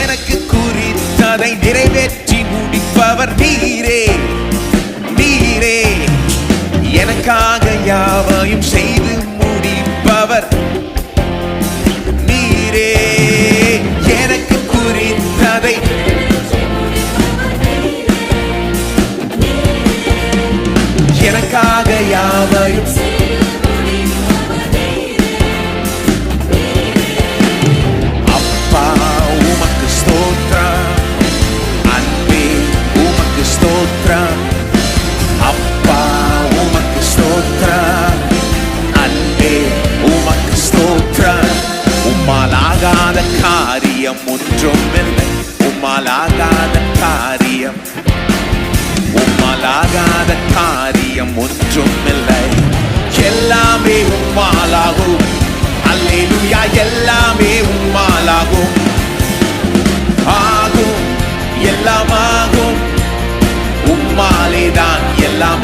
எனக்கு குறித்ததை நிறைவேற்றி முடிப்பவர் நீரே. நீரே எனக்காக யாவையும் செய்து முடிப்பவர் நீரே. எனக்கு குறித்ததை எனக்காக யாவையும் அப்பா உமக்கு ஸ்தோத்திரம். அன்பே உமக்கு ஸ்தோத்திரம். அப்பா உமக்கு ஸ்தோத்திரம். அன்பே உமக்கு ஸ்தோத்திரம். உம்மாலாகாத காரியம் ஒன்றும் இல்லை. உம்மாலாகாத காரியம் உம்மாலாகாத காரியம் ஒன்றும் இல்லை. எல்லாமே உம்மாலாகும். அல்லேலூயா எல்லாமே உம்மாலாகும். ஆகும் எல்லாமாகும். உம்மாலேதான் எல்லாம்